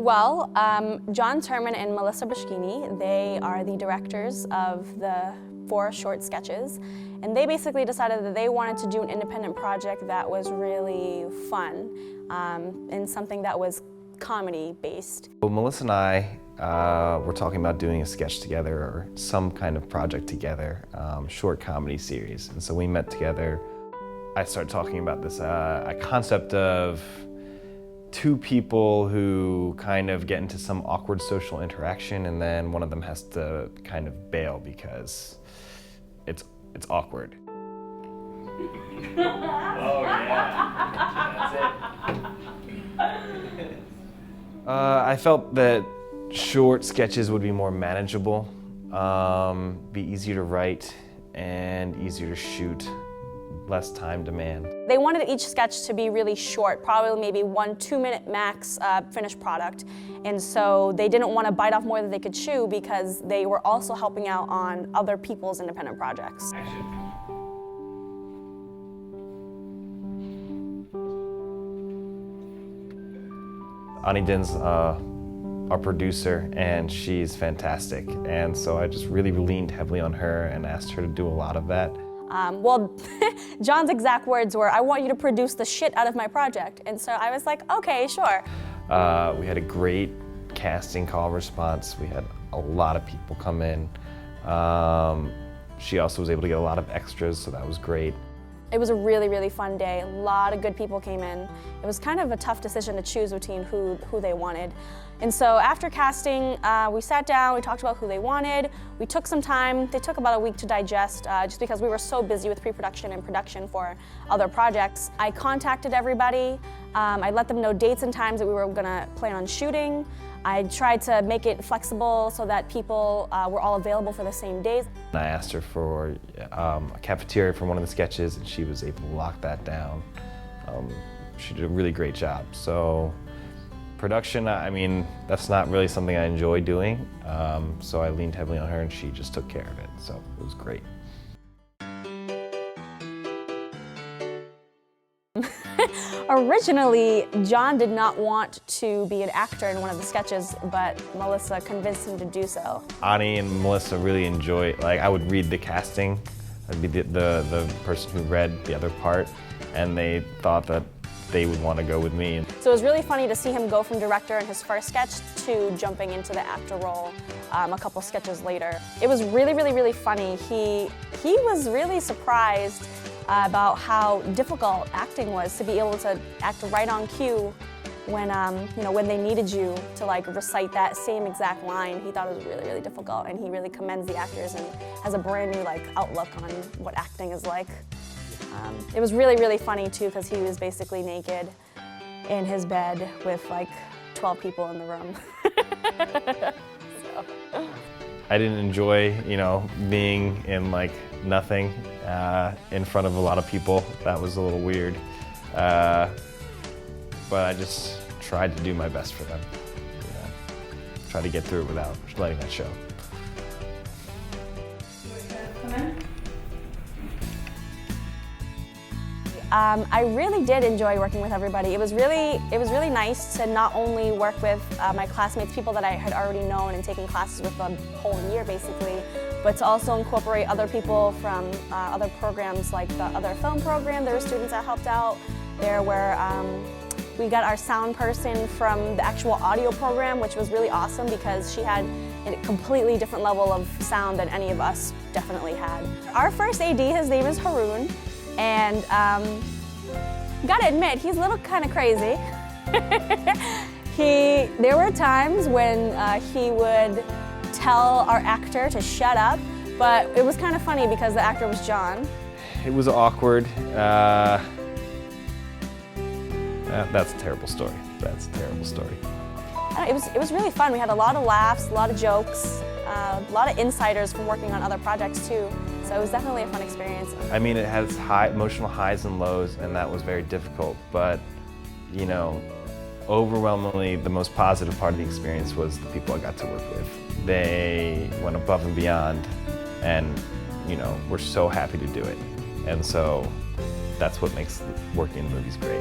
Well, John Turman and Melissa Brischkini, they are the directors of the 4 short sketches, and they basically decided that they wanted to do an independent project that was really fun and something that was comedy-based. Well, Melissa and I were talking about doing a sketch together or some kind of project together, short comedy series. And so we met together. I started talking about this a concept of 2 people who kind of get into some awkward social interaction, and then one of them has to kind of bail because it's awkward. Oh yeah, that's it. I felt that short sketches would be more manageable, be easier to write and easier to shoot, less time demand. They wanted each sketch to be really short, probably maybe 1-2 minute max finished product. And so they didn't want to bite off more than they could chew because they were also helping out on other people's independent projects. Ani Din's our producer, and she's fantastic. And so I just really leaned heavily on her and asked her to do a lot of that. Well, John's exact words were, "I want you to produce the shit out of my project." And so I was like, okay, sure. We had a great casting call response. We had a lot of people come in. She also was able to get a lot of extras, so that was great. It was a really, really fun day. A lot of good people came in. It was kind of a tough decision to choose between who they wanted. And so after casting, we sat down, we talked about who they wanted. We took some time. They took about a week to digest just because we were so busy with pre-production and production for other projects. I contacted everybody. I let them know dates and times that we were gonna plan on shooting. I tried to make it flexible so that people were all available for the same days. I asked her for a cafeteria for one of the sketches, and she was able to lock that down. She did a really great job. So production, I mean, that's not really something I enjoy doing, so I leaned heavily on her and she just took care of it, so it was great. Originally, John did not want to be an actor in one of the sketches, but Melissa convinced him to do so. Ani and Melissa really enjoy, like, I would read the casting. I'd be the person who read the other part, and they thought that they would want to go with me. So it was really funny to see him go from director in his first sketch to jumping into the actor role a couple sketches later. It was really, really, really funny. He was really surprised about how difficult acting was, to be able to act right on cue when when they needed you to like recite that same exact line. He thought it was really, really difficult, and he really commends the actors and has a brand new outlook on what acting is like. It was really, really funny too, because he was basically naked in his bed with 12 people in the room. So. I didn't enjoy, being in nothing in front of a lot of people. That was a little weird. But I just tried to do my best for them. Try to get through it without letting that show. Come in. I really did enjoy working with everybody. It was really nice to not only work with my classmates, people that I had already known and taken classes with the whole year basically, but to also incorporate other people from other programs, like the other film program. There were students that helped out. There were, we got our sound person from the actual audio program, which was really awesome because she had a completely different level of sound than any of us definitely had. Our first AD, his name is Haroon. And gotta admit, he's a little kind of crazy. There were times when he would tell our actor to shut up, but it was kind of funny because the actor was John. It was awkward. That's a terrible story. That's a terrible story. It was really fun. We had a lot of laughs, a lot of jokes, a lot of insiders from working on other projects too. So it was definitely a fun experience. I mean, it has emotional highs and lows, and that was very difficult. But, overwhelmingly, the most positive part of the experience was the people I got to work with. They went above and beyond, and, we're so happy to do it. And so that's what makes working in movies great.